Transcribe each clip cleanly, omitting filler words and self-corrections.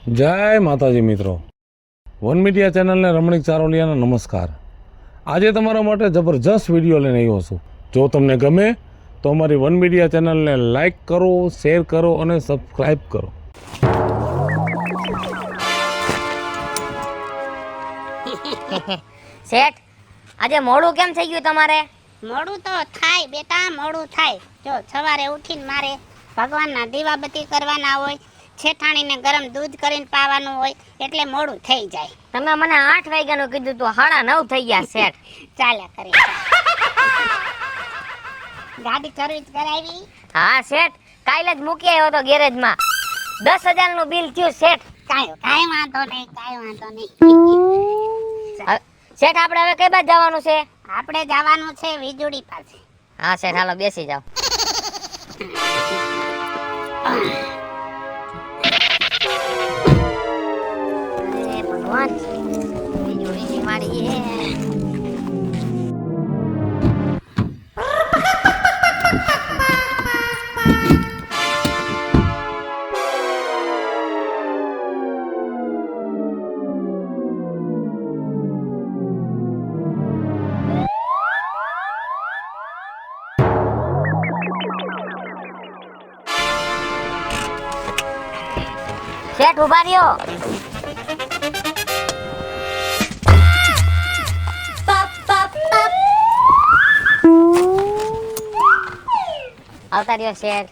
જય માતાજી મિત્રો, વન મીડિયા ચેનલને રમણીક ચારોલિયાના નમસ્કાર। આજે તમારા માટે જબરજસ્ત વિડીયો લઈને આવ્યો છું। જો તમને ગમે તો અમારી વન મીડિયા ચેનલને લાઈક કરો, શેર કરો અને સબસ્ક્રાઈબ કરો। શેઠ, આજે મોડું કેમ થઈ ગયું તમારે? મોડું તો થાય બેટા, મોડું થાય। જો સવારે ઉઠીને મારે ભગવાનના દીવાબત્તી કરવાના હોય, છેઠાણીને ગરમ દૂધ કરીને પાવાનું હોય, એટલે મોડું થઈ જાય। તમે મને 8 વાગ્યાનું કીધું તો 9:30 થઈ ગયા શેઠ। ચાલ્યા કરે। ગાડી સર્વિસ કરાવી? હા શેઠ, કાલે જ મૂકી આવ્યો તો ગેરેજમાં। 10,000 નું બિલ થયું શેઠ। કાંઈ વાંધો નહીં, કાંઈ વાંધો નહીં। શેઠ, આપણે હવે કઈ બાજુ જવાનું છે? આપણે જવાનું છે વીજળી પાસે। હા શેઠ, હાલો બેસી જાઓ। અરે ભગવાન, વીજળી મારી શેઠ, ઉભા રહ્યો। આવતા રહ્યો શેઠ।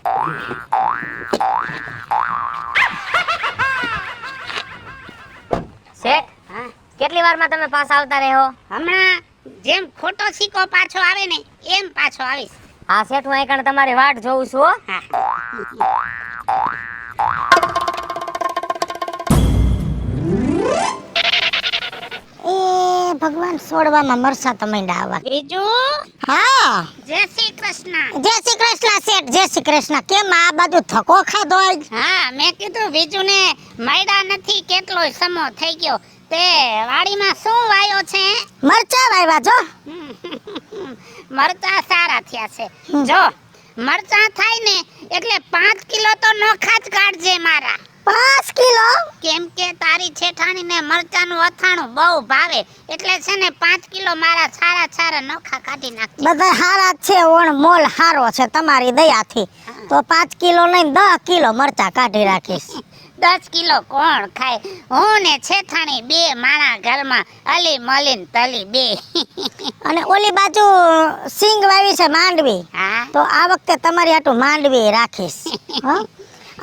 શેઠ, હા, કેટલી વારમાં તમે પાછા આવતા રહો? હમણાં જેમ ખોટો સિક્કો પાછો આવે ને એમ પાછો આવીશ। હા શેઠ, હું અહીં તમારી વાટ જોઉં છું હો। હા, એ ભગવાન છોડવામાં મરસા તમેંડા આવા। બીજું? હા, જય શ્રી કૃષ્ણ। જય શ્રી કૃષ્ણ શેઠ, જય શ્રી કૃષ્ણ। કેમ આ બાજુ થકો ખાધો આજ? હા, મેં કીધું બીજુને મળ્યા નથી, કેટલોય સમો થઈ ગયો। તે વાડીમાં શું વાયો છે? મરચા વાવ્યા જો। મરચા સારા થયા છે। જો મરચા થાય ને એટલે 5 કિલો તો નોખા જ કાઢજે મારા। 5 કિલો? કેમ કે તારી છેઠાણીને મરચાનું અથાણું બહુ ભાવે, એટલે છે ને 5 કિલો મારા સારા નોખા કાઢી નાખજે। બધા હારા છે, ઓણ મોલ હારો છે તમારી દયાથી, તો 5 કિલો નહીં 10 કિલો મરચા કાઢી રાખીશ। 10 કિલો કોણ ખાય? હું ને છેઠાણી બે માણા ઘરમાં અલી મલીન તલી બે। અને ઓલી બાજુ સિંગ વાવી છે માંડવી, તો આ વખતે તમારી હાટુ માંડવી રાખીશ। હા,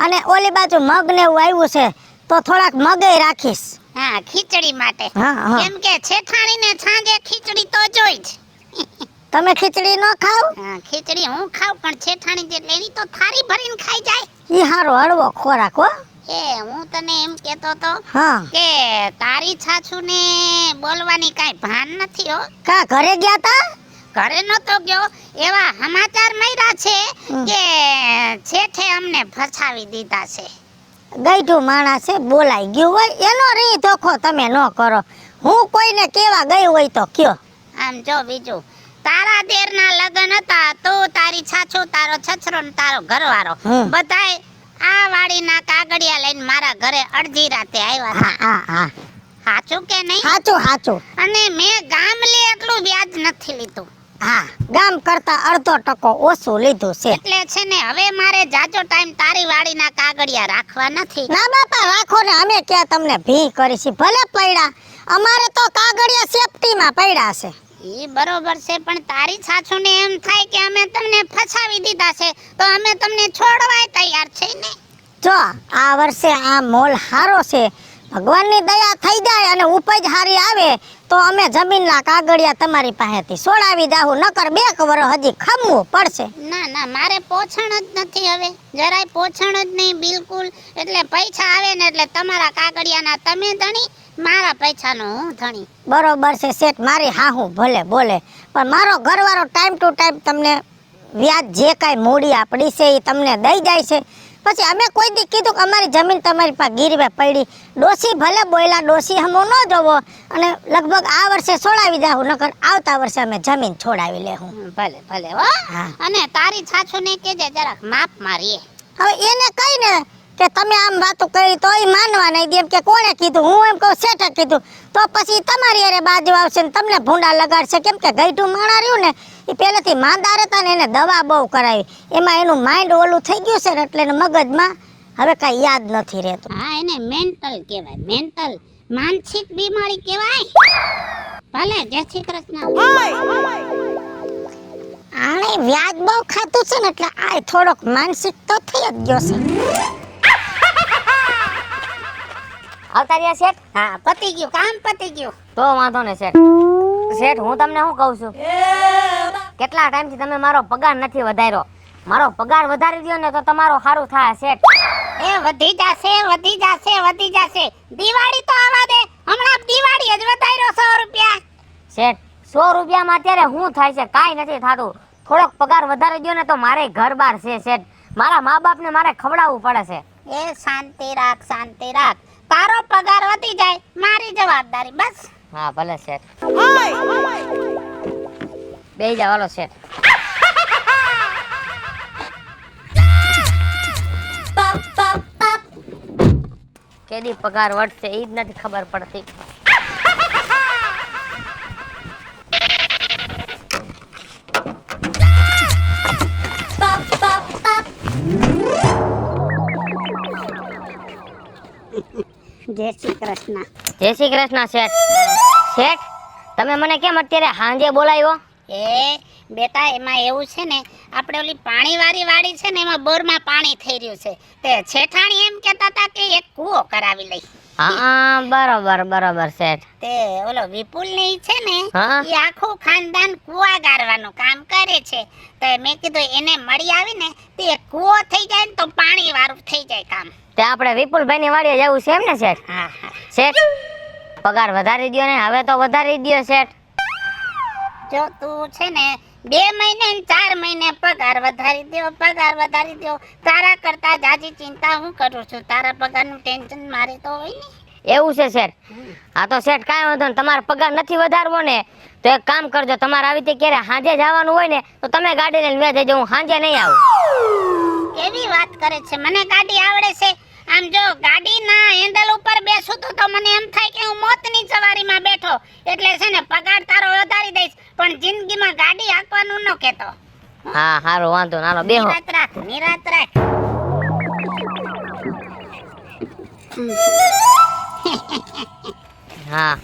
અને ઓલી બાજુ મગ ને એવું આવ્યું છે તો થોડાક મગે રાખીશ। હા, ખીચડી માટે। કેમ કે છેઠાણીને સાંજે ખીચડી તો જોઈ જ। તમે ખીચડી નો ખાવ? હા, ખીચડી હું ખાવ, પણ છેઠાણી જેટલે એની તો થારી ભરીને ખાઈ જાય। ઈ હારો હળવો ખોરાક હો। એ હું તને એમ કહેતો તો કે તારી છાછુને બોલવાની કાઈ ભાન નથી હો। કા ઘરે ગયા તા? ઘરે નતો ગયો, એવા સમાચાર મળ્યા છે કે છેઠે અમને ફસાવી દીધા છે। ગઈઢું માણસ છે, બોલાઈ ગયું હોય એનો રી ધોખો તમે ન કરો। હું કોઈને કેવા ગઈ હોય તો કયો। આમ જો બીજું, તારા દેરના લગન હતા તો તારી છાછુ, તારો છછરો ને તારો ઘરવાળો બધાય આ વાડીના કાગળિયા લઈને મારા ઘરે અડધી રાતે આવ્યા। સાચું કે નહીં? સાચું। અને મેં ગામ લે એટલું વ્યાજ નથી લીધું। હા, ગામ કરતા અડધો ટકો ઓછું લીધું છે। એટલે છે ને હવે મારે જાજો ટાઈમ તારી વાડીના કાગળિયા રાખવા નથી। ના બાપા, રાખો ને, અમે ક્યાં તમને ભી કરીશી, ભલે પડ્યા, અમારે તો કાગળિયા સેફટીમાં પડ્યા છે। ઈ બરોબર છે, પણ તારી સાસુને એમ થાય કે અમે તમને ફસાવી દીધા છે તો અમે તમને છોડવાય તૈયાર છે ને। જો આ વર્ષે આ મોલ હારો છે, ભગવાનની દયા થઈ જાય અને ઉપજ હારી આવે તો અમે જમીનના કાગળિયા તમારી પાસેથી છોડાવી જાહું, નકર 2 વર્ષ હજી ખમવું પડશે। ના, મારે પોષણ જ નથી હવે, જરાય પોષણ જ નહીં બિલકુલ। એટલે પૈસા આવે ને એટલે તમારા કાગળિયાના તમે ધણી, મારા પૈસાનો હું ધણી। બરોબર છે શેઠ, મારી હાહુ ભલે બોલે, પણ મારો ઘરવાળો ટાઈમ ટુ ટાઈમ તમને વ્યાજ જે કાંઈ મૂડી આપણી છે એ તમને દઈ જાય છે। પછી અમે કોઈ દી કીધું કે અમારી જમીન તમારી પાસે ગીરવે પડી? ડોસી ભલે બોયલા, ડોસી હમો ન જોવો, અને લગભગ આ વર્ષે છોડાવી જાહું, નકર આવતા વર્ષે અમે જમીન છોડાવી લેહું। ભલે હો। અને તારી સાસુને કહેજે જરાક માપ મારીએ। હવે એને કહીને કે તમે આમ વાતો કરી તો એ માનવા નહીં દે એમ કે કોણે કીધું હું એમ કહું શેઠે કીધું તો પછી તમારી હારે બાજુ આવશે ને તમને ભૂંડા લગાડશે કેમ કે ગઈઢું માણા રહ્યું ને એ પહેલેથી માંદા રહેતા ને એને દવા બહુ કરાવી એમાં એનું માઇન્ડ ઓલું થઈ ગયું છે ને એટલે એને મગજમાં હવે કાંઈ યાદ નથી રહેતું. હા એને મેન્ટલ કહેવાય, મેન્ટલ માનસિક બીમારી કહેવાય. ભલે જય શ્રી કૃષ્ણ. આણે વ્યાજ બહુ ખાતું છે ને એટલે આ થોડોક માનસિક તો થઈ જ ગયો છે. આવતા રહ્યા શેઠ? હા પતી ગયું, કામ પતી ગયું. તો વાંધો ને શેઠ. શેઠ હું તમને શું કહું છું, કેટલા ટાઈમથી તમે મારો પગાર નથી વધાર્યો. મારો પગાર વધારી દો ને તો તમારો સારું થાય શેઠ. એ વધી જશે, વધી જશે, વધી જશે. દિવાળી તો આવા દે, હમણાં દિવાળી જ વધાર્યો 100 રૂપિયા. શેઠ 100 રૂપિયામાં અત્યારે શું થાય છે? કાંઈ નથી થતું. થોડોક પગાર વધારી દો ને તો મારે ઘર બાર છે શેઠ. મારા મા બાપને મારે ખવડાવવું પડે છે. એ શાંતિ રાખ, શાંતિ રાખ. તારો પગાર વધી જાય મારી જવાબદારી બસ. હા ભલે શેઠ. બેહી જાવ હાલો શેઠ. કેદી પગાર વધશે એ જ નથી ખબર પડતી. જય શ્રી કૃષ્ણ. જય શ્રી કૃષ્ણ શેઠ. શેઠ તમે મને કેમ અત્યારે સાંજે બોલાવ્યો? એ બેટા એમાં એવું છે ને, આપણે ઓલી પાણીવાળી વાડી છે ને એમાં બોરમાં પાણી થઈ રહ્યું છે. તે છેઠાણી એમ કહેતા હતા કે એક કૂવો કરાવી લઈ. હા બરોબર બરોબર શેઠ. તે ઓલો વિપુલ ને ઈ છે ને હા. એ આખું ખાનદાન કૂવા ગારવાનું કામ કરે છે. તો મેં કીધું એને મળી આવી ને તે કૂવો થઈ જાય ને તો પાણી વાળું થઈ જાય કામ. તે આપણે વિપુલભાઈ ની વાડીએ જવું છે એમ ને શેઠ? હા હા. શેઠ પગાર વધારી દ્યો ને, હવે તો વધારી દ્યો શેઠ. જો તું છે ને 2 મહિને ને 4 મહિને પગાર વધારી દ્યો, પગાર વધારી દ્યો. તારા કરતા જાજી ચિંતા હું કરું છું, તારા પગારનું ટેન્શન મારે તો હોય ને. એવું છે શેઠ? હા તો શેઠ કાંઈ વાંધો નહીં, તમારો પગાર નથી વધારવો ને તો એક કામ કરજો, તમારે આવી રીતે ક્યારે સાંજે જવાનું હોય ને તો તમે ગાડી લઈને વ્યા જજો, હું સાંજે નહીં આવું. કેવી વાત કરે છે, મને ગાડી આવડે છે. આમ જો ગાડીના હેન્ડલ ઉપર બેસું તો મને એમ થાય કે હું મોતની સવારીમાં બેઠો. એટલે છે ને પગાર તારો વધારી દઈશ પણ જિંદગીમાં ગાડી હાંકવાનું ન કહેતો. હા સારું વાંધો ના, હાલો બેહો. નિરાત રાખ, નિરાત રાખ. હા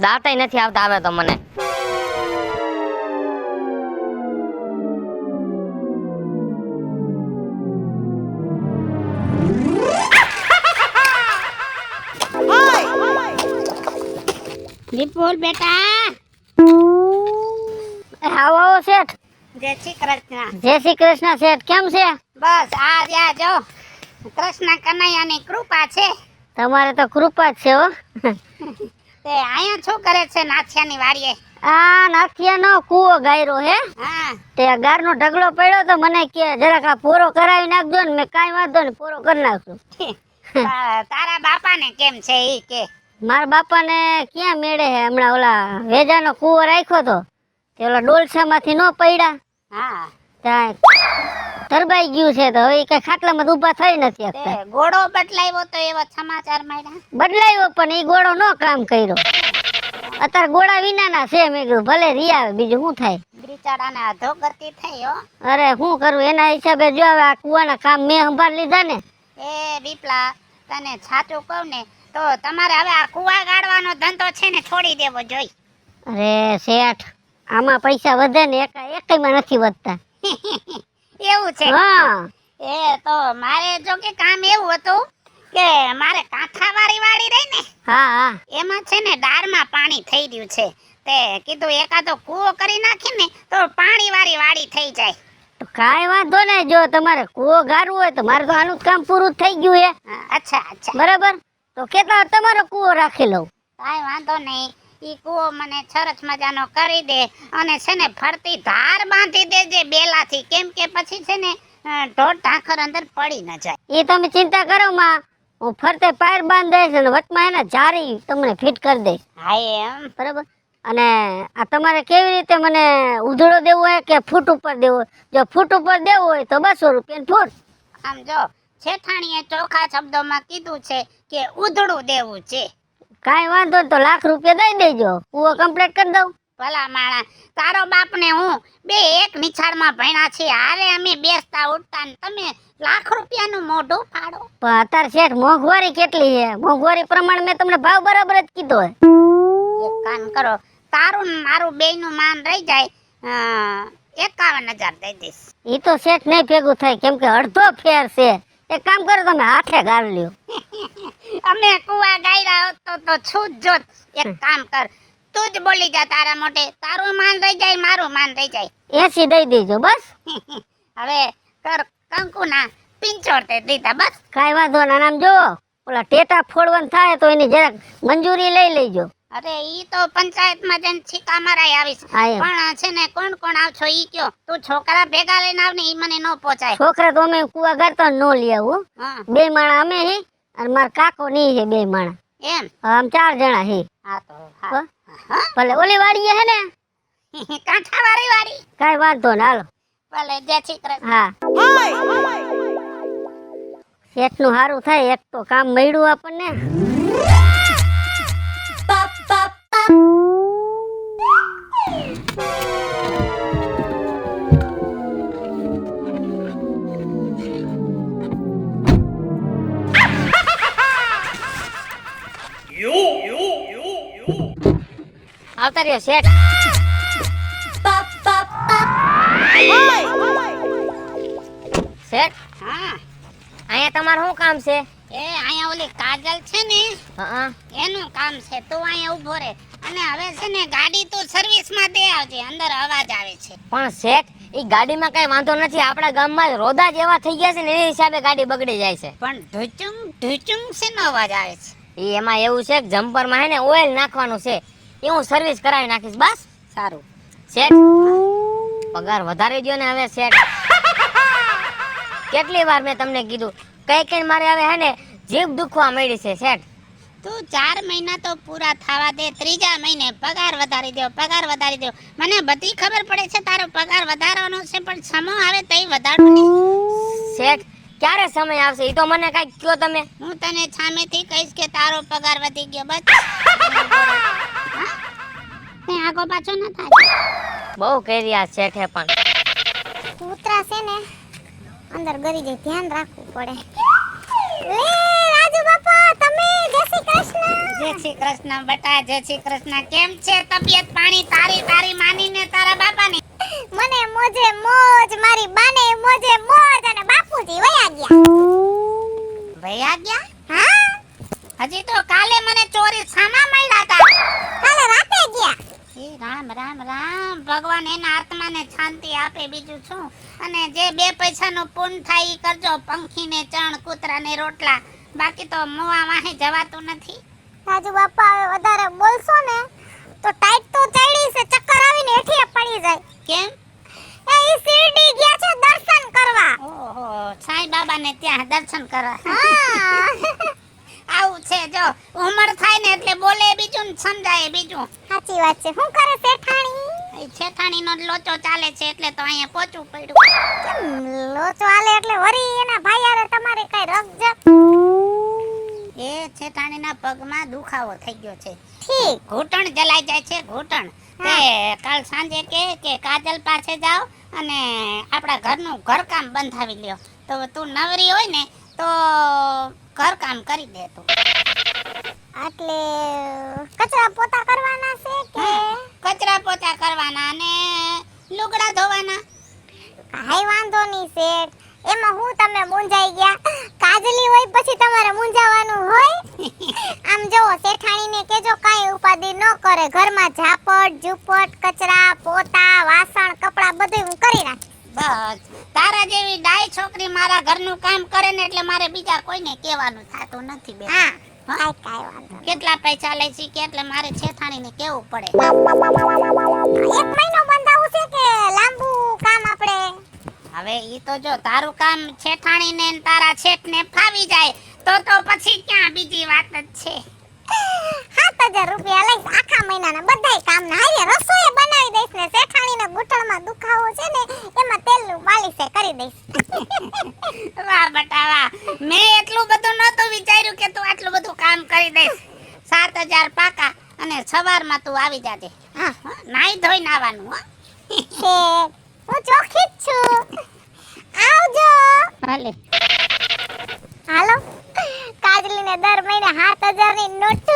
દાંતય નથી આવતા આવે તો મને. વિપુલ બેટા. આવો આવો શેઠ. જય શ્રી કૃષ્ણ. જય શ્રી કૃષ્ણ શેઠ, કેમ છે? બસ આ જ્યાં જો કૃષ્ણ કનૈયાની કૃપા છે. તમારે તો કૃપા જ છે હો. તે અહીંયા શું કરે છે નાથિયાની વાડીએ? આ નાથિયાનો કૂવો ગાયરો હે. હા તે ગારનો ઢગલો પડ્યો તો મને કે જરાક આ પૂરો કરાવી નાખજો ને. મેં કાંઈ વાંધો ને પૂરો કરી નાખશું. તારા બાપાને કેમ છે ઈ કે? મારા બાપાને ક્યાં મેળે હે, હમણાં ઓલા વેજાનો કૂવો રાખ્યો તો તે ઓલા ડોલસામાંથી નો પડ્યા, હા ત્યાં તરબાઈ ગયું છે તો હવે કઈ ખાટલામાં તો ઊભા થઈ નથી તે શકતા. ઘોડો બદલાવ્યો તો એવા સમાચાર મળ્યા. બદલાયો પણ એ ગોળો નો કામ કર્યો. અત્યારે ગોળા વિનાના છે. મેં કીધું ભલે રી આવે, બીજું શું થાય. બિચારાને અધોગતિ થઈ હો. અરે શું કરું એના હિસાબે જો હવે આ કૂવાના કામ મેં સંભાળ લીધા ને. એ વિપલા તને સાચું કહું ને તો તમારે હવે આ કુવા ગાળવાનો ધંધો છે ને છોડી દેવો જોઈએ. અરે શેઠ આમાં પૈસા વધે ને એકમાં નથી વધતા. એવું છે? હા એ તો મારે જો કે કામ એવું હતું કે મારે કાંઠાવાળી વાડી રહી ને હા હા એમાં છે ને દારમાં પાણી થઈ રહ્યું છે. તે કીધું એકાદો કૂવો કરી નાખી ને તો પાણી વાળી વાડી થઈ જાય. તો કાંઈ વાંધો નહીં, જો તમારે કૂવો ગારવો હોય તો મારે તો આનું કામ પૂરું થઈ ગયું હે. અચ્છા અચ્છા બરાબર, તો કેટલા તમારો કૂવો રાખી લઉં. કાંઈ વાંધો નહીં. ઈ કૂવો મને સરસ મજાનો કરી દે અને છે ને ફરતી ધાર બાંધી દેજે બેલાથી, કેમ કે પછી છે ને ઢોર ઢાંખર અંદર પડી ન જાય. એ તમે ચિંતા કરો માં, હું ફરતે પાયર બાંધ દઈશ અને વચમાં એના જારી તમને ફિટ કરી દઈશ. હા એમ બરાબર. અને આ તમારે કેવી રીતે મને ઉધડો દેવો હોય કે ફૂટ ઉપર દેવો હોય? જો ફૂટ ઉપર દેવો હોય તો 200 રૂપિયા ફૂટ. આમ જો શેઠાણીએ ચોખ્ખા શબ્દોમાં કીધું છે કે ઉધડું દેવું છે. કાંઈ વાંધો નહીં તો લાખ રૂપિયા દઈ દેજો, કૂવો કમ્પ્લીટ કરી દઉં. ભલા માણા, તારો બાપ ને હું બે એક નિશાળમાં ભણ્યા છે, હારે અમે બેસતા ઉઠતા ને તમે લાખ રૂપિયાનું મોઢું ફાડો. પણ અત્યારે શેઠ મોંઘવારી કેટલી છે, મોંઘવારી પ્રમાણે મેં તમને ભાવ બરાબર જ કીધો હોય. એક કામ કરો, તારું ને મારું બેયનું માન રહી જાય, 51,000 દઈ દઈશ. એ તો શેઠ નહીં ભેગું થાય, કેમ કે અડધો ફેર છે. એક કામ કરો, તમે હાથે ગાળ લ્યો. અમે કુવા ગાયરા હોત તો છું જ જોત. એક કામ કર, તું જ બોલી જા તારા મોઢે, તારું માન રહી જાય, મારું માન રહી જાય. 80 દઈ દેજો બસ. હવે કર કંકુના 75 દીધા બસ. કાંઈ વાંધો ના. નામ જો ઓલા ટેટા ફોડવાનું થાય તો એની જરાક મંજૂરી લઈ લેજો. અરે ઈ તો પંચાયતમાં જઈને છીકા મારાય આવીશ. હા એમ. પણ છે ને કોણ કોણ આવશો ઈ કયો, તું છોકરા ભેગા લઈને આવ ને ઈ મને ન પોચાય. છોકરા તો અમે કુવા ગારતા ન લઈ આવું. હા 2 માણા અમે હે અને મારા કાકો ની હે 2 માણા. એમ. આમ 4 જણા હે. હા તો હા. હા ભલે ઓલી વાડી હે ને, કાંઠા વાળી. કાંઈ વાંધો ના. હાલો. ભલે જય શ્રી કૃષ્ણ. હા, શેઠનું સારું થાય, એક તો કામ મળ્યું આપણને. આવતા રહ્યો શેઠ. શેઠ, હા અહીંયા તમારું શું કામ છે? એ અહીંયા ઓલી કાજલ છે ને હા, એનું કામ છે. તું અહીંયા ઊભો રે અને હવે છે ને ગાડી તું સર્વિસમાં દે આવજે, અંદર અવાજ આવે છે. પણ શેઠ એ ગાડીમાં કઈ વાંધો નથી, આપણા ગામમાં રોદા જેવા થઈ ગયા છે ને એ હિસાબે ગાડી બગડી જાય છે. પણ ઢુચુંગ ઢુચુંગ શેનો અવાજ આવે છે? એ એમાં એવું છે કે જમ્પરમાં હે ને ઓઇલ નાખવાનું છે, એ હું સર્વિસ કરાવી નાખીશ. બસ. સારું. શેઠ પગાર વધારી દો ને હવે. શેઠ કેટલી વાર મેં તમને કીધું, કઈ કઈ મારે હવે હે ને જીભ દુખવા મળી છે. શેઠ તું 4 મહિના તો પૂરા થવા દે, 3જા મહિને પગાર વધારી દો, પગાર વધારી દો. મને બધી ખબર પડે છે તારો પગાર વધારવાનો છે, પણ સમો આવે તઈ વધારવો નહીં. શેઠ ક્યારે સમય આવશે એ તો મને કઈ કયો તમે. હું તને સામેથી કહીશ કે તારો પગાર વધી ગયો. બસ તે આગો પાછો ન થાય. બહુ કર્યા શેઠે પણ. કૂતરા છે ને અંદર ગરી જાય, ધ્યાન રાખવું પડે. લે રાજુ બાપા, તમે જય શ્રી કૃષ્ણ. જય શ્રી કૃષ્ણ બેટા, જય શ્રી કૃષ્ણ. કેમ છે તબિયત પાણી તારી માનીને તારા બાપાની? મને મોજે મોજ, મારી બાને મોજે મોજ, અને બાપુજી વયા ગયા. ભૈયા ગયા? હા, હજી તો કાલે મને ચોરી સામા મળ્યા હતા. કાલે રાતે ગયા. એ રામ રામ રામ, ભગવાન એના આત્માને શાંતિ આપે, બીજું શું. અને જે 2 પૈસાનું પુણ્ય થાય ઈ કરજો, પંખીને ચણ, કૂતરાને રોટલા. બાકી તો મોવા વાહે જવાતું નથી. રાજુ બાપા હવે વધારે બોલશો ને તો ટાઈટ તો ચડી છે, ચક્કર આવીને હેઠે પડી જાય. કેમ? એ ઈ શિરડી ગયા છે દર્શન કરવા. ઓહો, સાંઈ બાબાને ત્યાં દર્શન કરવા. હા આવું છે, જો ઉંમર થાય ને એટલે બોલે બીજું ને સમજાય બીજું. સાચી વાત છે. શું કરે શેઠાણી? એ શેઠાણીનો લોચો ચાલે છે એટલે તો અહીંયા પહોંચવું પડ્યું. કેમ લોચો આલે એટલે વરી એના ભાઈ આરે તમારે કઈ રગજગ? એ શેઠાણીના પગમાં દુખાવો થઈ ગયો છે, ઠીક. ઘૂંટણ જલાઈ જાય છે, ઘૂંટણ. તે કાલ સાંજે કે કાજલ પાસે જાઓ અને આપણા ઘરનું ઘરકામ બંધાવી લ્યો. તો તું નવરી હોય ને તો ઘરકામ કરી દે તું. એટલે કચરા પોતા કરવાના છે કે? કચરા પોતા કરવાના અને લુગડા ધોવાના. કાઈ વાંધો નહીં શેઠ. એમાં હું તમે મૂંઝાઈ ગયા? કાજલી હોય પછી તમારે મૂંઝાવાનું હોય? આમ જોવો, શેઠાણીને કેજો કાઈ ઉપાધિ ન કરે, ઘરમાં ઝાપટ ઝૂપટ કચરા પોતા વાસણ કપડા બધું હું કરી નાખીશ. બસ તારા જેવી ડાય છોકરી મારા ઘરનું કામ કરે ને એટલે મારે બીજા કોઈને કહેવાનું થતું નથી બેન. હા, કાઈ વાંધો નહીં. કેટલા પૈસા લઈ છે કે એટલે મારે છેઠાણીને કેવું પડે. 1 મહિનો બંધાવું છે કે લાંબુ કામ આપણે? હવે ઈ તો જો તારું કામ છેઠાણીને ને તારા શેઠને ફાવી જાય તો પછી ક્યાં બીજી વાત જ છે. 7,000 રૂપિયા લઈશ આખા મહિનાના બધાય કામના. હારે રસોઈ બનાવી દઈશ ને શેઠાણીને ગૂંઠણમાં દુખાવો છે ને એમાં તેલનું માલિશે કરી દઈશ. વાહ બટા વાહ, મેં એટલું બધું નહોતું વિચાર્યું કે તું આટલું બધું કામ કરી દઈશ. 7,000 પાકા અને સવારમાં તું આવી જાજે. હા, નાઈ ધોઈને આવવાનું હો. શેઠ, હું ચોખ્ખી જ છું. આવજો. ભલે. હાલો, કાજલીને દર મહિને 7,000 ની નોટુ.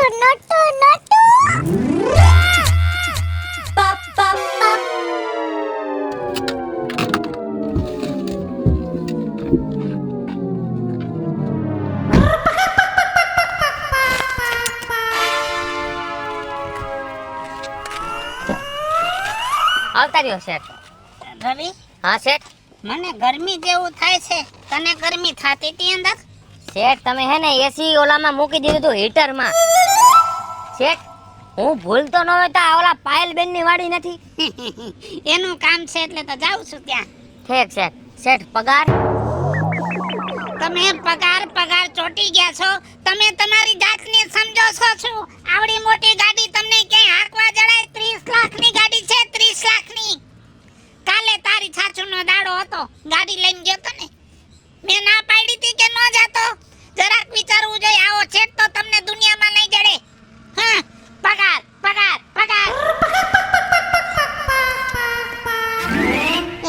આવતા રહ્યો શેઠ. રવિ, હા શેઠ. મને ગરમી જેવું થાય છે. તને ગરમી થાતી હતી અંદર? શેઠ તમે હે ને એસી ઓલામાં મૂકી દીધું હતું હીટરમાં. શેઠ હું ભૂલતો ન હોય તો આ ઓલા પાયલબેન ની વાડી નથી? એનું કામ છે એટલે તો જાઉં છું ત્યાં. ઠીક શેઠ. શેઠ પગાર? તમે પગાર ચોટી ગયા છો. તમે તમારી જાતને સમજો છો શું? આવડી મોટી ગાડી તમને ક્યાંય હાંકવા જડાય? 30 લાખની ગાડી છે, 30 લાખની. કાલે તારી છાછુનો દાડો હતો, ગાડી લઈને ગયો તો ને. મેં ના પાડી હતી કે ન જાતો. જરાક વિચારવું જોઈએ. આવો છેટ તો તમને દુનિયામાં નહીં જડે. હા, પગાર.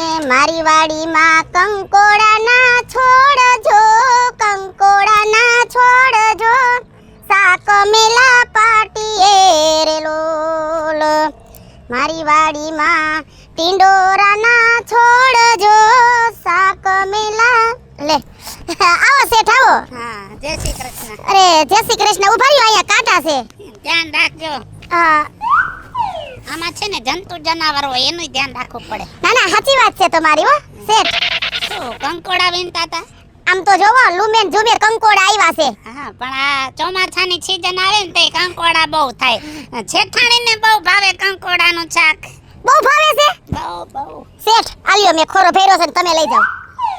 એ મારી વાડીમાં કંકોડાના છોડ જો શાક મેલા પાટીએ રે લોલ. મારી વાડીમાં ટિંડોરાના છોડ જો શાક મેલા. લે આવો શેઠ આવો. હા, જય શ્રી કૃષ્ણ. અરે જય શ્રી કૃષ્ણ. ઉભા રહ્યો, અહીંયા કાંટા છે. ધ્યાન રાખજો. હા, આમાં છે ને જંતુ જનાવર હોય એનું ધ્યાન રાખવું પડે. ના સાચી વાત છે તમારી હો શેઠ. શું કંકોડા વીણતા હતા? આમ તો જોવો લુમેન ઝુમેર કંકોડા આવ્યા છે. હા, પણ આ ચોમાસાની સીઝન આવે ને તે કંકોડા બહુ થાય. છેઠાણીને બહુ ભાવે કંકોડાનું શાક. બહુ ભાવે છે બહુ. શેઠ. આલ્યો મેં ખોરો ફેર્યો છે ને તમે લઈ જાઓ.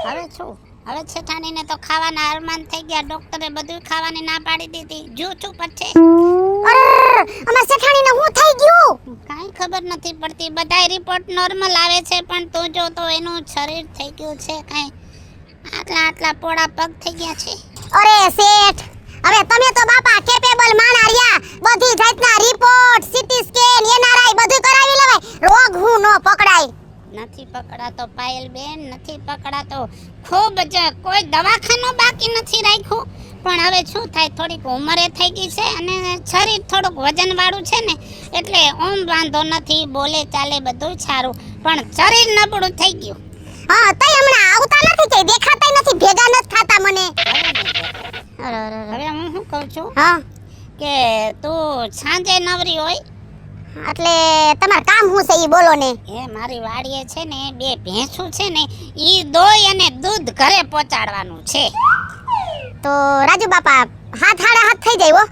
હવે શું? હવે છેઠાણીને તો ખાવાના અરમાન થઈ ગયા. ડોક્ટરે બધું ખાવાની ના પાડી દીધી. જો ચૂપ જ છે. અરર, અમાર શેઠાણીને હું થઈ ગયું? કાંઈ ખબર નથી પડતી. બધાય રિપોર્ટ નોર્મલ આવે છે, પણ તું જો તો એનું શરીર થઈ ગયું છે કાંઈ આટલા પોળા પગ થઈ ગયા છે. અરે શેઠ, હવે તમે તો બાપા કેપેબલ માણા રહ્યા. બધી જાતના રિપોર્ટ, સીટી સ્કેન, એનઆરઆઈ બધું કરાવી લેવાય. રોગ હું નો પકડાય. નથી પકડાતો પાયલબેન, નથી પકડાતો. ખૂબ જ કોઈ દવાખાનું બાકી નથી રાખ્યું. પણ હવે શું થાય, થોડીક ઉંમરે થઈ ગઈ છે અને શરીર થોડુંક વજનવાળું છે ને, એટલે ઓમ વાંધો નથી. બોલે ચાલે બધું સારું, પણ શરીર નબળું થઈ ગયું. હા, તઈ હમણાં આવતા નથી કે દેખાતાય નથી, ભેગા નથી થાતા મને. હવે હું શું કહું છું હા, કે તું સાંજે નવરી હોય એટલે તમાર કામ શું છે ઈ બોલો ને. એ મારી વાડીએ છે ને 2 ભેંસું છે ને, ઈ દોઈ અને દૂધ ઘરે પહોંચાડવાનું છે. તો રાજુ બાપા 7:30 થઈ જાય હો.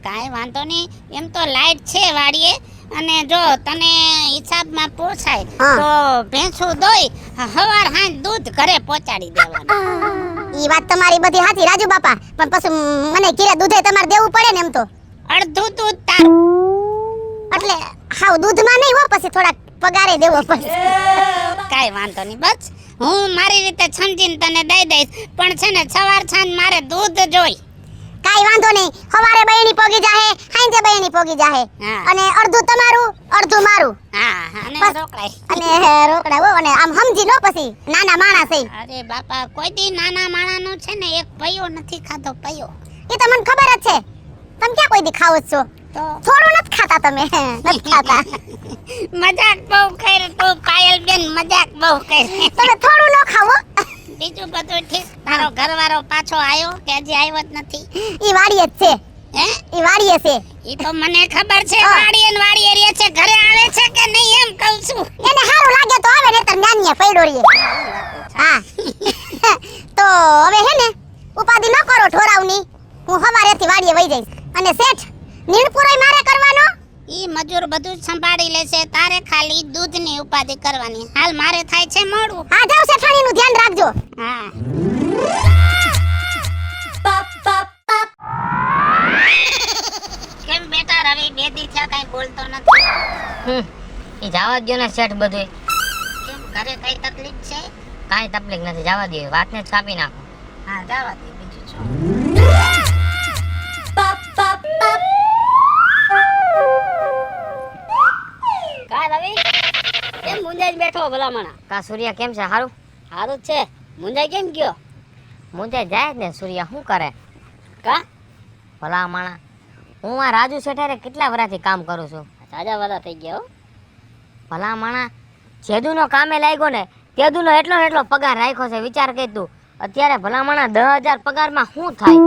કાંઈ વાંધો નહીં. એમ તો લાઈટ છે વાડીએ, અને જો તને હિસાબમાં પોસાય હા. તો ભેંસું દોઈ હવાર હાંજ દૂધ ઘરે પહોંચાડી દેવાનું. ઈ વાત તમારી બધી સાચી રાજુ બાપા, પણ પછી મને ઘીરે દૂધે તમારે દેવું પડે ને. એમ તો અડધું દૂધ તારું. એટલે હાવ દૂધમાં નહીં હો, પછી થોડાક પગારે દેવો પડે. કાંઈ વાંધો નહીં, બસ હું મારી રીતે સમજીને તને દઈ દઈશ. પણ છે ને સવાર સાંજ મારે દૂધ જોઈ. કાઈ વાંધો નહીં. હવારે બહેણી પોગી જાહે, હાંજે બહેણી પોગી જાહે. હા. અને અડધું તમારું અડધું મારું. હા, અને બસ. રોકડાય. અને રોકડા હો, અને આમ સમજી લો પછી નાના માણસ છે. અરે બાપા, કોઈ દી નાના માણાનો છે ને એક પૈયો નથી ખાધો. પૈયો એ તો મને ખબર જ છે. તમે ક્યાં કોઈ દી ખાવ જ છો? તો થોડું નથી ખાતા તમે. નથી ખાતા. મજાક બહુ કર તું પાયલબેન, મજાક બહુ કર. તમે થોડું ન ખાવો. બીજું બધું ઠીક. તારો ઘરવાળો પાછો આવ્યો કે હજી આવ્યો જ નથી? ઈ વાડીએ જ છે. હે? ઈ વાડીએ છે. ઈ તો મને ખબર છે. હા. વાડીએ રહે છે. ઘરે આવે છે કે નહીં એમ કહું છું. એને સારું લાગે તો આવે, નહીતર નાનિયા પડ્યો રહીએ. હા. તો હવે હે ને ઉપાધિ ન કરો ઢોરાવની. હું હવારેથી વાડીએ વઈ જઈશ. અને શેઠ નીણપુરોય મારે કરવાનો. ઈ મજૂર બધું જ સંભાળી લેશે. તારે ખાલી દૂધની ઉપાધિ કરવાની. હાલ મારે થાય છે મોડું. હા, જાવ શેઠાણીનું ધ્યાન રાખજો. હા. એ જવા દો ને શેઠ બધું. કેમ ઘરે કઈ તકલીફ છે? કાંઈ તકલીફ નથી, જવા દો, વાતને જ કાપી નાખો. હા જવા દે, બીજું શું. કા રવિ કેમ મુંજાઈ બેઠો ભલામણા? કા સૂર્યા કેમ છે? સારું? સારું જ છે. મુંજાઈ કેમ ગયો? મુંજાઈ જાય જ ને સૂર્યા, શું કરે? કા ભલા માણા, હું આ રાજુ શેઠારે કેટલા વર્ષથી કામ કરું છું. તાજા વાળા થઈ ગયા હો. ભલા માણા, જેદુનો કામે લાગ્યો ને તેદુનો એટલો ને એટલો પગાર રાખ્યો છે. વિચાર કર તું, અત્યારે ભલા માણા 10,000 પગારમાં શું થાય?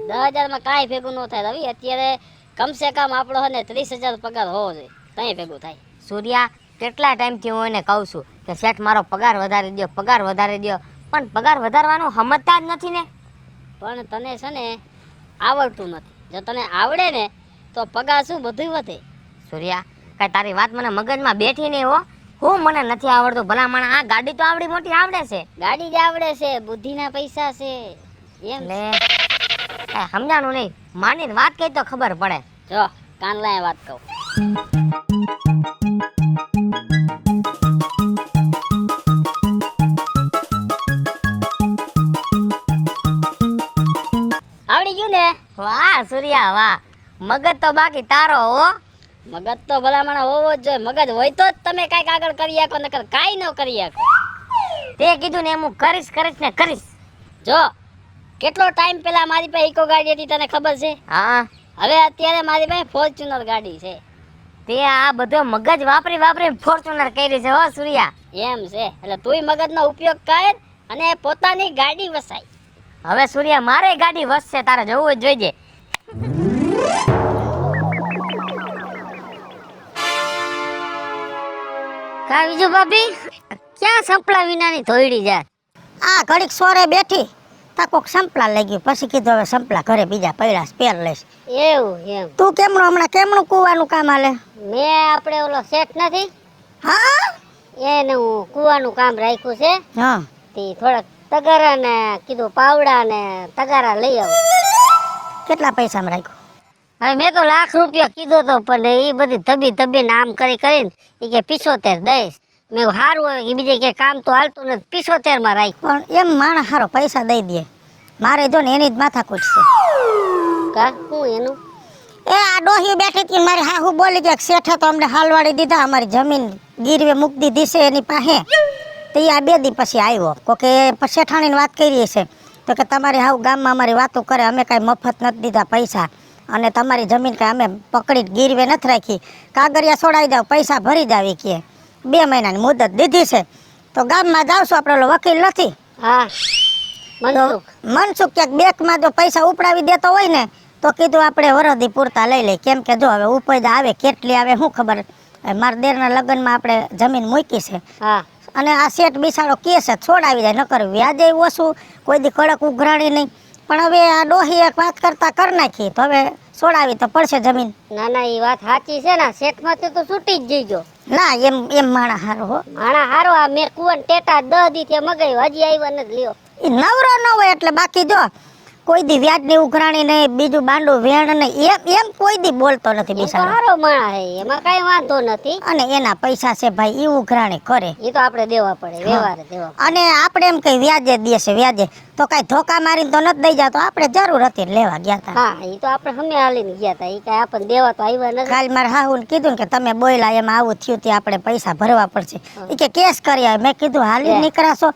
10,000 માં કાંઈ ભેગું ન થાય રવિ. અત્યારે કમસે કમ આપણો હે ને 30,000 પગાર હોવો જોઈએ, તઈ ભેગું થાય. સૂર્યા, કેટલા ટાઈમથી હું એને કહું છું કે શેઠ મારો પગાર વધારી દો, પગાર વધારી દો, પણ પગાર વધારવાનું સમજતા જ નથી ને. પણ તને છે ને આવડતું નથી. જો તને આવડે ને તો પગાર શું બધું વધે. સૂર્યા, કાંઈ તારી વાત મને મગજમાં બેઠી નહીં હો. હું મને નથી આવડતું. ભલા માણા, આ ગાડી તો આવડી મોટી આવડે છે. ગાડી જ આવડે છે, બુદ્ધિના પૈસા છે એમ. લે, કાંઈ સમજાણું નહીં. માનીને વાત કહી તો ખબર પડે. જો કાન લાય વાત કહું. આવડી ગયું ને? વાહ સૂર્યા વાહ, મગજ તો બાકી તારો હો. મગજ તો ભલામણ હોવો જ જોઈએ. મગજ હોય તો જ તમે કાંઈક આગળ કરી શકો, નકર કાંઈ ન કરી શકો. તે કીધું ને એમ હું કરીશ ને કરીશ. જો કેટલો ટાઈમ પહેલા મારી પાસે ઇકો ગાડી હતી તને ખબર છે? હા, હવે અત્યારે મારી પાસે ફોર્ચ્યુનર ગાડી છે. તે આ બધો મગજ વાપરી ફોર્ચ્યુનર કરી છે હો સૂર્યા. એમ છે, એટલે તુંય મગજનો ઉપયોગ કર અને પોતાની ગાડી વસાય. હવે સૂર્યા, મારે ગાડી વસશે, તારે જવું જ જોઈજે. કા બીજું ભાભી, ક્યાં સંપલા વિનાની ધોઈડી જાય? આ ઘડીક સોરે બેઠી તા કોક સંપલા લઈ ગયું, પછી કીધું હવે સંપલા ઘરે બીજા પડ્યા સ્પેર લઈશ. એવું એમ. તું હમણાં કેમનું કૂવાનું કામ હાલે? મેં આપણે ઓલો સેટ નથી હા એને હું કૂવાનું કામ રાખ્યું છે. હા, તે થોડાક તગારા ને કીધું પાવડા ને તગારા લઈ આવું. કેટલા પૈસામાં રાખ્યું? હવે મેં તો લાખ રૂપિયા કીધો તો, પણ એ બધી ધબીને આમ કરીને એ કે 75 દઈશ. મેં કીધું સારું, હવે કે બીજે કે કામ તો હાલતું નથી, 75 માં રાખ્યું. પણ એમ માણસ હારો પૈસા દઈ દે, મારે જો ને એની જ માથાકૂટ છે. કા શું એનું? એ આ ડોહી બેઠી હતી, મારી હાહુ બોલી ગયા શેઠે તો અમને હાલવાડી દીધા, અમારી જમીન ગીરવે મૂકી દીધી છે એની પાસે. તો એ આ 2 દી પછી આવ્યો, કોકે શેઠાણીની વાત કરી છે તો કે તમારી હાવ ગામમાં અમારી વાતો કરે, અમે કાંઈ મફત નથી દીધા પૈસા, અને તમારી જમીન કાંઈ અમે પકડી ગીરવે નથી રાખી, કાગળિયા છોડાવી દાવ, પૈસા ભરી દાવી કે 2 મહિનાની મુદત દીધી છે. તો ગામમાં જાવશું, આપણે ઓલો વકીલ નથી હા તો મનસુખ ક્યાંક બેંકમાં જો પૈસા ઉપડાવી દેતો હોય ને તો કીધું આપણે વરદી પૂરતા લઈ લઈ. કેમ કે જો હવે ઉપયદા આવે કેટલી આવે શું ખબર. મારા દેરના લગ્નમાં આપણે જમીન મૂકી છે, હા, અને આ શેઠ બિસાડો કે છે છોડાવી જાય, નકર વ્યાજે ઓછું, કોઈ દી કડક ઉઘરાણી નહીં. પણ હવે આ ડોહી એક વાત કરતા કરી નાખી, તો હવે છોડાવી તો પડશે જમીન. ના ના એ વાત સાચી છે ને, શેઠમાંથી તો છૂટી જ જઈજો. ના એમ માણા હારો હો. માણા હારો, આ મેં કુવન ટેટા 10 દી થી મગાવ્યો, હજી આવ્યા નથી લ્યો. એ નવરો ન હોય એટલે, બાકી જો કોઈ દી વ્યાજની ઉઘરાણી નહીં, બીજું બાંડું વેણ નહીં, એમ કોઈ દી બોલતો નથી એ તો બિસાડો. હારો માણા હે, એમાં કઈ વાંધો નથી. અને એના પૈસા છે ભાઈ, એ ઉઘરાણી કરે, એ તો આપણે દેવા પડે, વ્યવહારે દેવા પડે. અને આપણે એમ કઈ વ્યાજે દેશે વ્યાજે, તો કઈ ધોકા મારીને તો નથી દઈ જતો, આપણે જરૂર હતી ને લેવા ગયા હતા. હા એ તો આપણે હમે હાલીને ગયા હતા, એ કઈ આપણને દેવા તો આવ્યા નથી. કાલ મારા હાહુને કીધું ને કે તમે બોયલા એમાં આવું થયું તે આપણે પૈસા ભરવા પડશે. એ કે કેસ કરી આવે. મેં કીધું હાલી નીકળાશો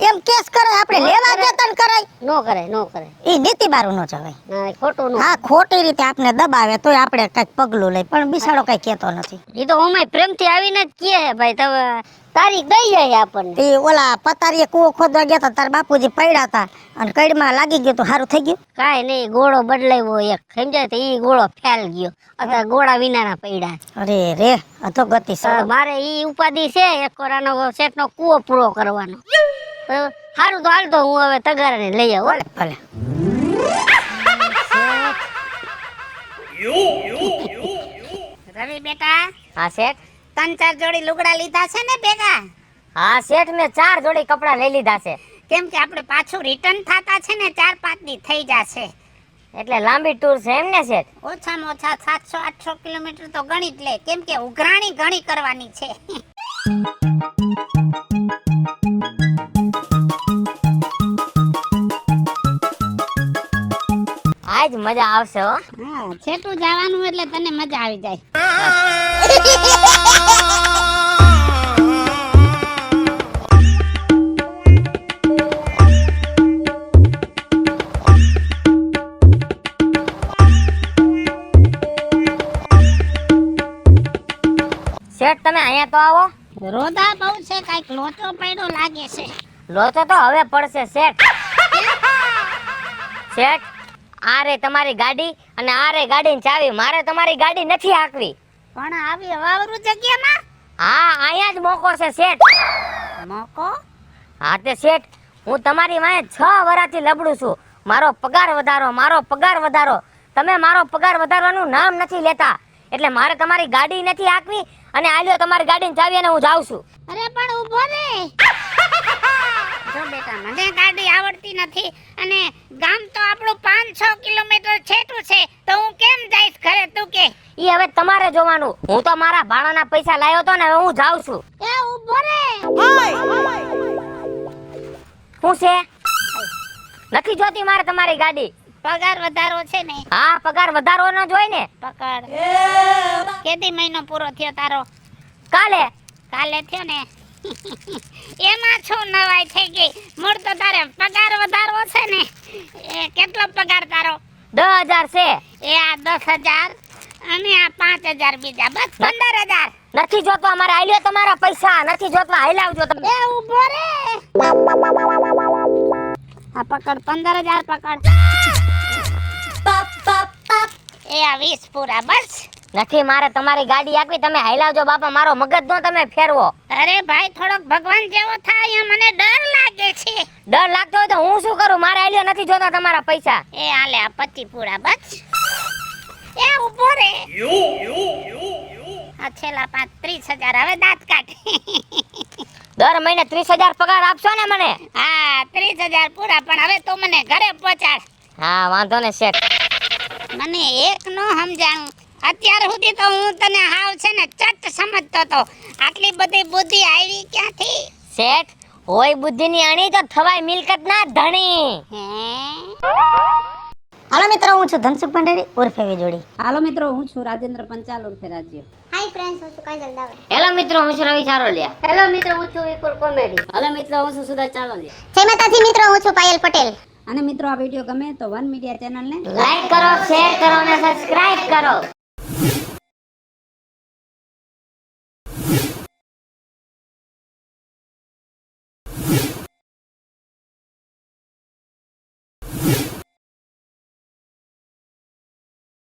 એમ કેસ કરે, આપણે લેવા જતન કરાય. નો કરે, નો કરે. એ નીતિ બારું ન જવાય. ના એ ખોટું નો. હા, ખોટી રીતે આપણે દબાવે તોય આપણે કઈક પગલું લઈ, પણ બિસાડો કઈ કેતો નથી. એ તો અમે પ્રેમથી આવીને જ કહે હે ભાઈ, તમે તારીખ દઈ જાય આપણને. તે ઓલા પતારીએ કૂવો ખોદવા ગયા હતા, તાર બાપુજી પડ્યા હતા અને કઈડમાં લાગી ગયું તો સારું થઈ ગયું. કાંઈ નહીં, ગોળો બદલાવ્યો એક, સમજાય તો એ ગોળો ફેલ ગયો, અત્યારે ગોળા વિનાના પડ્યા. અરે રે, અધોગતિ સર. મારે ઈ ઉપાધિ છે, એક કોરાનો શેઠનો કૂવો પૂરો કરવાનો. તો સારું તો હાલ તો હું હવે તગારાને લઈ આવું. ભલે રવિ બેટા, હા શેઠ. 3-4 જોડી લુગડા લીધા છે ને ભેગા? હા શેઠ, મેં 4 જોડી કપડાં લઈ લીધા છે. કેમ કે આપણે પાછું રિટર્ન થતા છે ને 4-5 દી થઈ જશે. એટલે લાંબી ટૂર છે એમ ને શેઠ? ઓછામાં ઓછા 700-800 કિલોમીટર તો ગણી જ લે, કેમ કે ઉઘરાણી ઘણી કરવાની છે. આજ મજા આવશે હો. હા, છેટું જવાનું એટલે તને મજા આવી જાય. શેઠ તમે અહીંયા તો આવો. રોદા બહુ છે, કાંઈક લોચો પડ્યો લાગે છે. લોચો તો હવે પડશે શેઠ. શેઠ, આ રે તમારી ગાડી અને આ રે ગાડીની ચાવી. મારે તમારી ગાડી નથી હાંકવી. પણ આવી વાવરું જગ્યામાં હા, અહીંયા જ મોકો છે શેઠ. મોકો? હા તે શેઠ, હું તમારી વાંહે 6 વર્ષથી લબડું છું. મારો પગાર વધારો, મારો પગાર વધારો. તમે મારો પગાર વધારવાનું નામ નથી લેતા. એટલે મારે તમારી ગાડી નથી હાંકવી અને આ લ્યો તમારી ગાડીની ચાવી અને હું જાઉં છું. અરે પણ ઊભો રે. જો બેટા, મને ગાડી આવડતી નથી અને ગામ તો આપણું 5-6 કિલોમીટર છેટું છે, તો હું કેમ જઈશ ઘરે, તું કે? ઈ હવે તમારે જોવાનું. હું તો મારા ભાડાના પૈસા લાવ્યો તો ને હવે હું જાઉં છું. એ ઊભો રે. શું છે? નથી જોતી મારે તમારી ગાડી. પગાર વધારો છે ને? હા, પગાર વધારવાનો જ હોય ને. પકડ. કેદી મહિનો પૂરો થયો તારો? કાલે. કાલે થયો ને? એમાં શું નવાઈ થઈ ગઈ? મૂળ તો તારે પગાર વધારવો છે ને. એ કેટલો પગાર તારો? 10,000 છે. એ આ 10,000 અને આ 5,000 બીજા, બસ 15,000. નથી જોતવા મારે. આલ્યો તમારા પૈસા. નથી જોતવા, હાલાવજો તમે. એ ઊભો રે. આ પકડ, 15,000 પકડ. એ આ 20 પૂરા, બસ. નથી મારે તમારી ગાડી આપવી. તમે હાલાવજો બાપા. મારો મગજ નો તમે ફેરવો. અરે ભાઈ, થોડોક ભગવાન જેવો થાય. મને ડર લાગે છે. ડર લાગતો હોય તો હું શું કરું? મારે આલ્યો નથી જોતા તમારા પૈસા. એ હાલે, આ 25 પૂરા, બસ. એ ઊભો રે. આ છેલ્લા 30,000. હવે દાંત કાઢ. દર મહિને 30,000 પગાર આપશો ને મને? હા, 30,000 પૂરા, પણ હવે તું મને ઘરે પહોંચાડ. હા, વાંધો ને શેઠ. મને એક નો સમજાણું. અત્યાર સુધી તો હું તને હાવ છે ને ચટ સમજતો તો. આટલી બધી બુદ્ધિ આવી ક્યાંથી? શેઠ, હોય બુદ્ધિની અણી તો થવાય મિલકત ના ધણી. હે? હાલો મિત્રો, હું છું ધનસુખ ભંડારી ઉર્ફે વીજળી. હાલો મિત્રો, હું છું રાજેન્દ્ર પંચાલ ઉર્ફે રાજ્ય. હાય ફ્રેન્ડ્સ, હું છું કાજલ દાવર. હેલો મિત્રો, હું છું રવિ ચારોલિયા. હેલો મિત્રો, હું છું વિપુલ કોમેડી. હાલો મિત્રો, હું છું સુધા ચાલોલિયા. જય માતાજી મિત્રો, હું છું પાયલ પટેલ. અને મિત્રો, આ વિડીયો ગમે તો વન મીડિયા ચેનલને લાઈક કરો, શેર કરો અને સબસ્ક્રાઇબ કરો.